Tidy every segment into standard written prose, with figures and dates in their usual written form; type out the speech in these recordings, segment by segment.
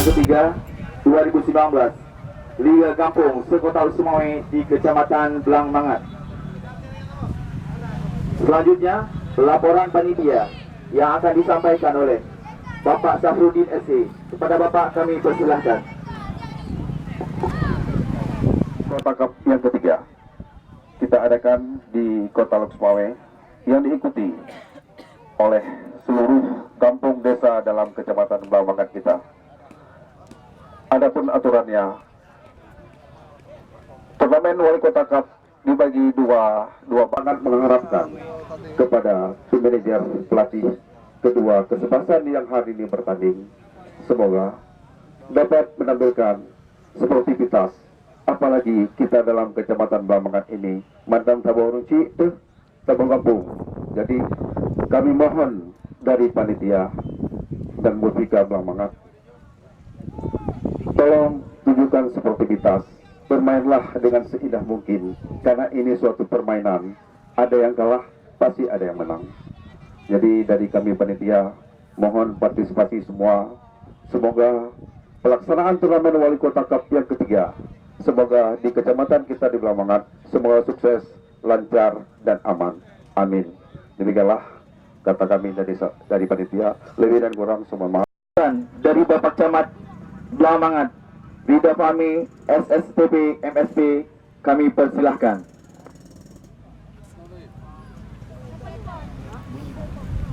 ketiga 2019 Liga Kampung Sekota Sumawe di Kecamatan Blangmangat. Selanjutnya, laporan panitia yang akan disampaikan oleh Bapak Safruddin SC. Kepada Bapak kami persilahkan. Kota Cup yang ketiga kita adakan di Kota Lok Sumawe yang diikuti oleh seluruh kampung desa dalam Kecamatan Blangmangat kita. Adapun aturannya, turnamen Wali Kota Cup dibagi dua banget mengharapkan kepada tim manajer pelatih kedua kesebelasan yang hari ini bertanding, semoga dapat menampilkan sportivitas, apalagi kita dalam Kecamatan Blangmangat ini mantan tabung runci itu tabung kampung. Jadi kami mohon dari panitia dan Musbika Blangmangat, tolong tunjukkan sportivitas, bermainlah dengan seindah mungkin, karena ini suatu permainan, ada yang kalah pasti ada yang menang. Jadi dari kami panitia mohon partisipasi semua. Semoga pelaksanaan turnamen Wali Kota Cup yang ketiga, semoga di kecamatan kita di Blangmangat semoga sukses, lancar dan aman. Amin. Demikianlah kata kami dari panitia. Lebih dan kurang semua maaf. Dari Bapak Camat Blangmangat, Bida Fahmi, SSTP, MSP, kami persilahkan.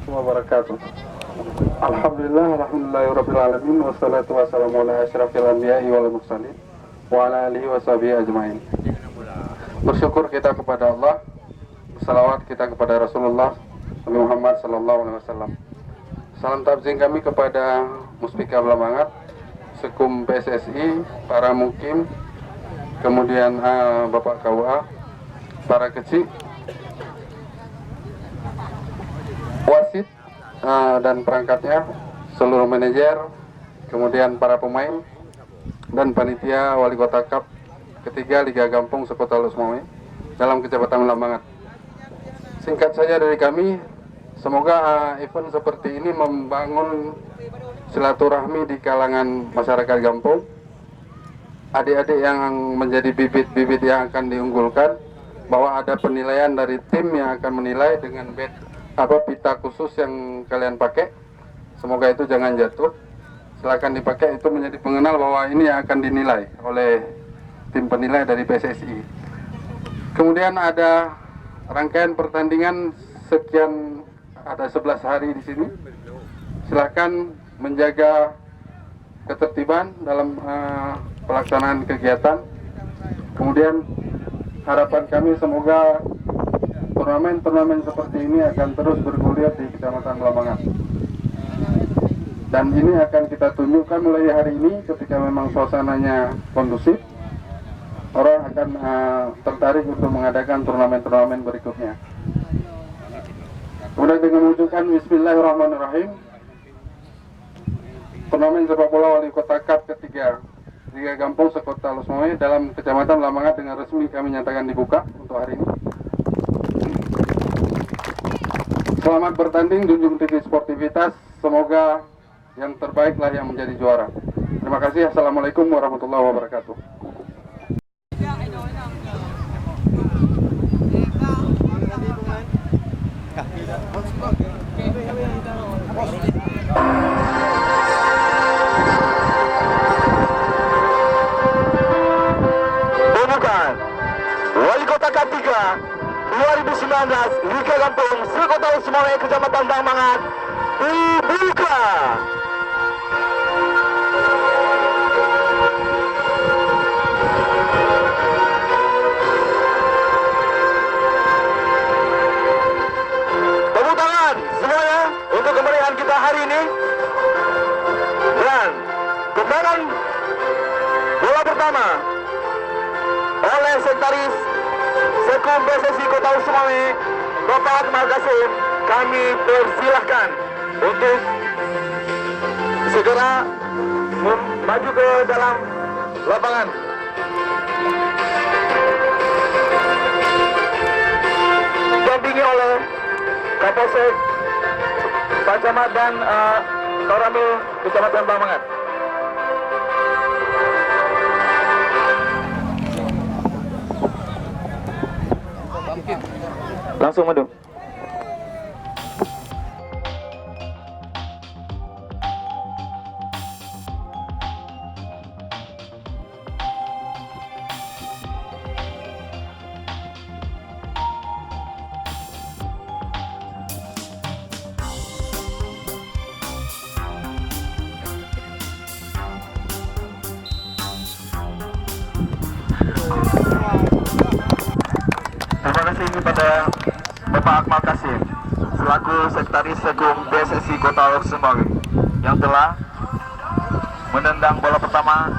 Wabarakatuh. Alhamdulillah, alhamdulillahirrabbilalamin, wassalatu wassalamu ala asyrafil anbiya'i wal mursalin wa ala alihi wa sahbihi ajma'in. Bersyukur kita kepada Allah, salawat kita kepada Rasulullah Nabi Muhammad sallallahu alaihi wasallam. Salam tabzim kami kepada Musbika Blangmangat, Sekum PSSI, para mukim, kemudian Bapak KUA, para kecil, wasit dan perangkatnya, seluruh manajer, kemudian para pemain dan panitia Wali Kota Cup ketiga Liga Kampung Sekota Lok Sumawe dalam Kecamatan Blangmangat. Singkat saja dari kami, semoga event seperti ini membangun silaturahmi di kalangan masyarakat kampung. Adik-adik yang menjadi bibit-bibit yang akan diunggulkan, bahwa ada penilaian dari tim yang akan menilai dengan pita khusus yang kalian pakai. Semoga itu jangan jatuh, silakan dipakai, itu menjadi pengenal bahwa ini yang akan dinilai oleh tim penilai dari PSSI. Kemudian ada rangkaian pertandingan sekian, ada 11 hari di sini. Silakan menjaga ketertiban dalam pelaksanaan kegiatan. Kemudian harapan kami semoga turnamen seperti ini akan terus bergulir di Kecamatan Blangmangat. Dan ini akan kita tunjukkan mulai hari ini, ketika memang suasananya kondusif, orang akan tertarik untuk mengadakan turnamen-turnamen berikutnya. Kemudian dengan wujudkan Bismillahirrahmanirrahim, turnamen sepak bola Wali Kota Cup ketiga Liga Kampung Sekota Lok Sumawe dalam Kecamatan Blangmangat dengan resmi kami nyatakan dibuka untuk hari ini. Selamat bertanding, junjung tinggi sportivitas, semoga yang terbaiklah yang menjadi juara. Terima kasih. Assalamualaikum warahmatullahi wabarakatuh. Pembukaan Wali Kota Cup 3 2019 Liga Kampung Sekota Lok Sumawe Kecamatan Blangmangat dibuka. Tepuk tangan semuanya untuk kemeriahan kita hari ini. Dan kemenangan bola pertama oleh Sekretaris Sekum PSSI Kota Lok Sumawe, Bapak Akmal Kasim, kami persilahkan untuk segera maju ke dalam lapangan. Didampingi oleh Kapolsek, Pak Camat dan Koramil Kecamatan Blangmangat. Langsung madu. Terima kasih kepada Bapak Akmal Kasim selaku Sekretaris Sekum PSSI Kota Lok Sumbawa yang telah menendang bola pertama.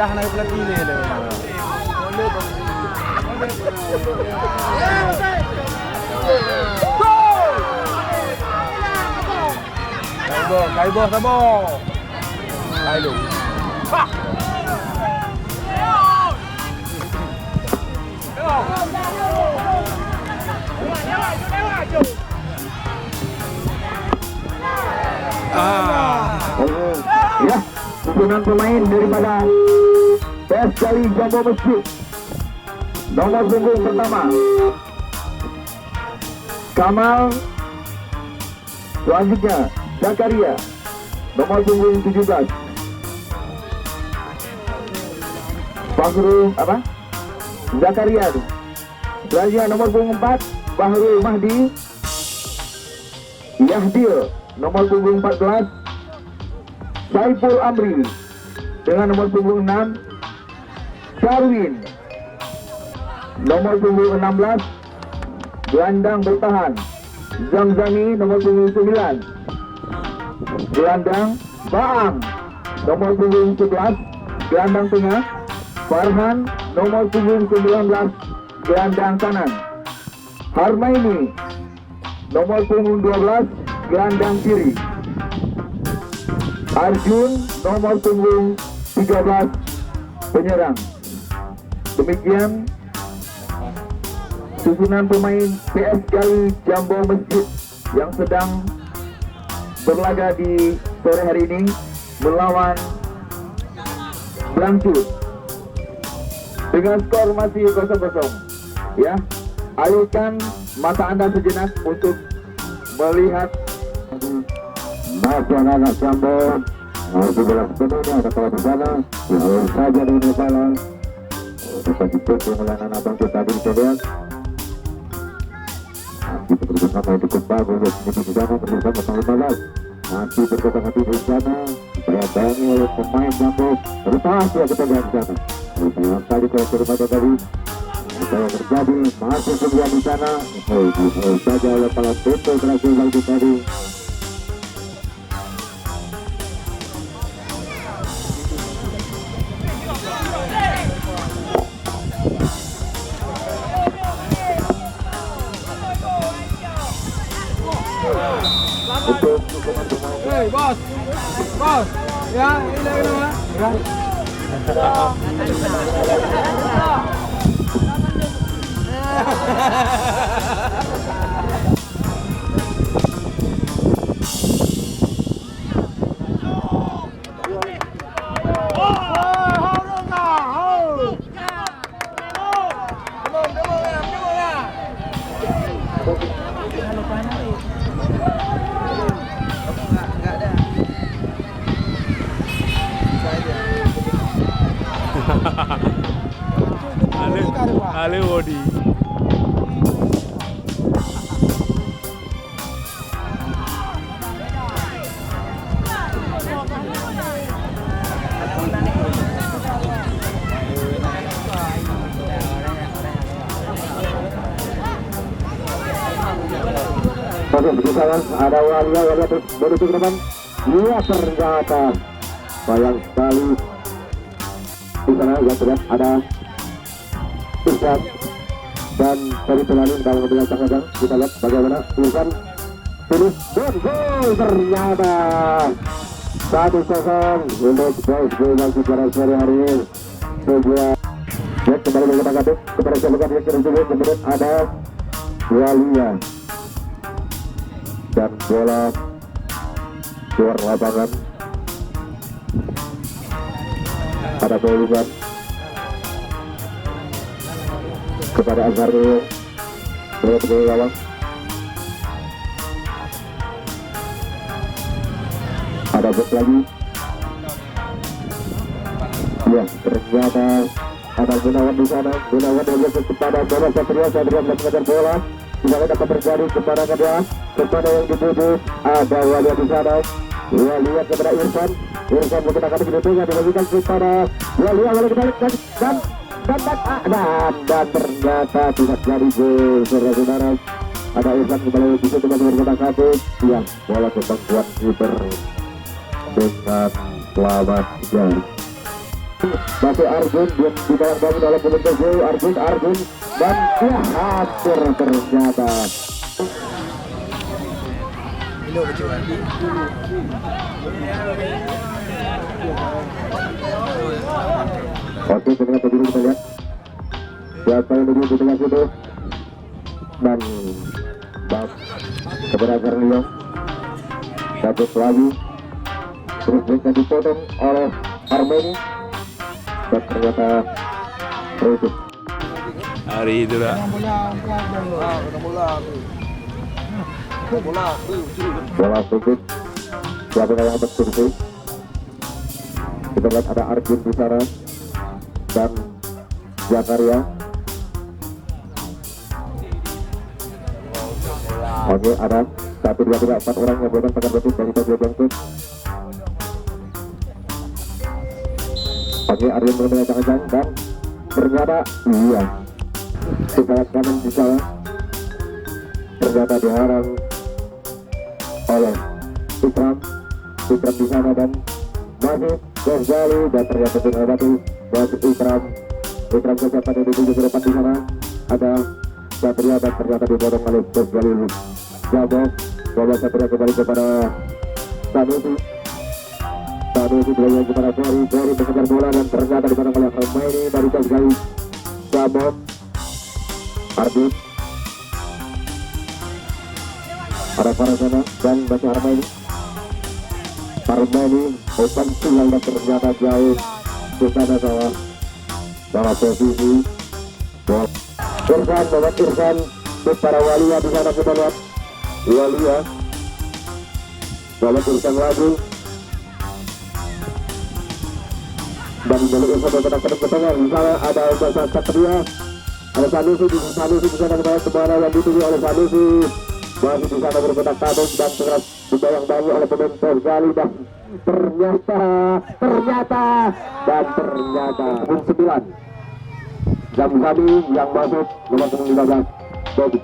Belah naik pelatih ni le. Kaibo sama. Kaibo. Ya, susunan pemain daripada PS Gali Jambu Masjid. Nomor punggung pertama Kamal. Selanjutnya Zakaria, nomor punggung 17. Bahrul apa? Zakaria. Selanjutnya nomor punggung 4 Bahrul Mahdi. Yahdil, nomor punggung 14. Saiful Amri dengan nomor punggung 6. Darwin, nomor punggung 16. Gelandang bertahan Zamzami, nomor punggung 9. Gelandang Baam, nomor punggung 11. Gelandang tengah Farhan, nomor punggung 19. Gelandang kanan Harmaini, nomor punggung 12. Gelandang kiri Arjun, nomor punggung 13. Penyerang. Demikian susunan pemain PS Gali Jambu Masjid yang sedang berlaga di sore hari ini melawan Blangcut dengan skor masih 0-0. Ya, alihkan mata Anda sejenak untuk melihat anak Jambu. Sebelah sepenuhnya ada kawan di sana, saja dengan kepala. Dapat ditutup oleh anak Blangcut tadi coba. Kita bersama yang cukup bagus di sana bersama sama masih berkata hati di sana dibayangi oleh pemain Jambu. Terus ya kita lihat di sana. Terus kali ke rumah tadi. Apa yang terjadi masih sebuah di sana. Saja oleh kepala pintu berhasil lagi tadi. Hei, bos. Bos. Ya, ini kenapa? Ale Wodi. Oke, berusaha ada Walia terus menuju ke depan. Iya, ternyata sayang sekali. Di sana ya sudah ada Irfan dan dari Pelalin dalam mobil Canggadang. Kita lihat bagaimana Irfan finish dan gol ternyata 1-0 untuk boys Goyang pada sore hari ini. Sebuah back kembali menggunakan kepada siapkan yang tersebut. Kemudian ada Walia dan bola keluar lapangan. Ada peluang kepada Azharul bola gawang. Ada bek lagi. Ya, ternyata ada Gunawan di sana. Gunawan bergeser kepada bola Satria mengejar bola. Tidak dapat terjadi kepada yang dituju. Ada Walia di sana. Walia kepada Irfan menggunakan kedudukan dibagikan kepada Walia kembali dan ternyata tidak jadi gol. Saudara-saudara, ada Irfan kembali di situ menggunakan satu. Ya, bola ke pangkuan kiper dengan selamat jauh. Masih Arjun di dalam bangun oleh pembentuk gol. Arjun dan ya hampir ternyata. Oke, ternyata dulu kita lihat siapa yang duduk di tengah situ dan kepada Garliong satu lagi terus bisa dipotong oleh Armeni dan ternyata terus Hari itu lah. bola sedikit siapa yang bersurvei. Kita lihat ada Arjun di sana dan Zakaria. Oke, ada 1, 2, 3, 4 orang yang buatan pakai betul dari Tokyo Bangkit. Oke, Arjun benar-benar kencang dan ternyata iya sebelah kanan di sana ternyata diharang oleh Ikram di sana dan masuk Ghazali dan ternyata terhadap masuk Ikram kesempatan yang dituju ke depan di sana ada Satria dan ternyata dipotong oleh Ghazali. Bola Satria kembali kepada Sanusi berlayar kepada Ferry mengejar bola dan ternyata dipotong oleh Armeni dari Ghazali. Jabok Arjun ada Farasana dan masih Armeni open tinggal dan ternyata jauh di sana salah posisi Irfan kepada Walia di sana. Kita lihat Walia Irfan lagi dan balik Irfan kepada tengah di sana ada Satria, ada Sanusi di sana kemana yang dituju oleh Sanusi masih di sana berpetak tabung dan terus dibayang-bayangi oleh pemain Ghazali dan ternyata 9 Zamzami yang masuk nomor 15 Bobby.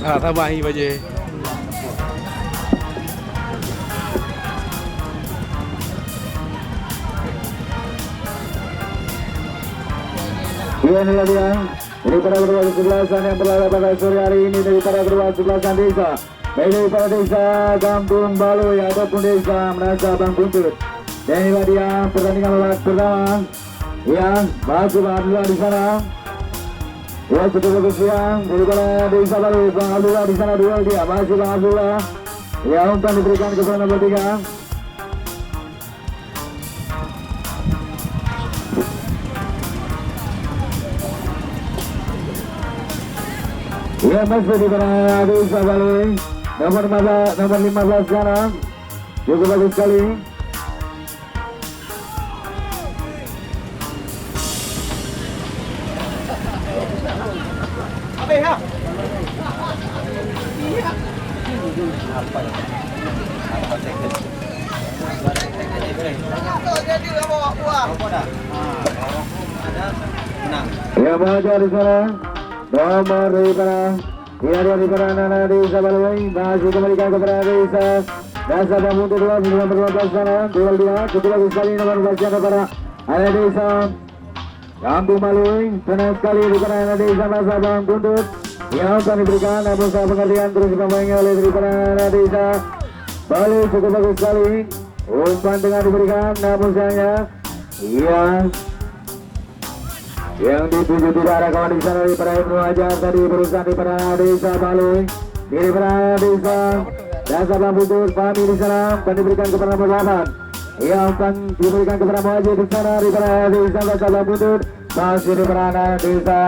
tambahi baje. Iya inilah dia. Ini para kedua kesebelasan yang berlaga pada sore hari ini dari para kedua kesebelasan desa. Baik dari para desa Kampung Baloi ataupun desa Menasa Bang Buntut. Dan inilah dia pertandingan babak pertama. Ya, masuk Abdullah di sana. Ya, cukup bagus ya. Daripada desa Baloi, Bang Abdullah di sana duel dia. Masih Bang Abdullah. Ya, umpan diberikan kepada nomor 3. Ya, masih di mana desa Baloi. Nomor 15 sana. Cukup bagus sekali. Ya, maju di sana. Nomor daripada daripada anak desa Baloi masih kembalikan kepada desa Dasa Bambu kedua nomor 12 sana. Duel dia cukup bagus sekali nomor 12 kepada anak desa Kampung Baloi. Tenang sekali daripada anak desa Dasa Bambu Buntut. Yang akan diberikan namun saya pengertian terus dipampangnya oleh daripada anak desa Baloi. Cukup bagus sekali umpan tengah diberikan namun sayangnya yang dituju tidak ada kawan di sana daripada Ibnu Hajar tadi berusaha daripada desa Baloi daripada desa Dasa Bambu Buntut Fahmi di sana akan diberikan kepada nomor 8 yang akan diberikan kepada Muhajir di sana daripada desa Dasa Bambu Buntut masih daripada desa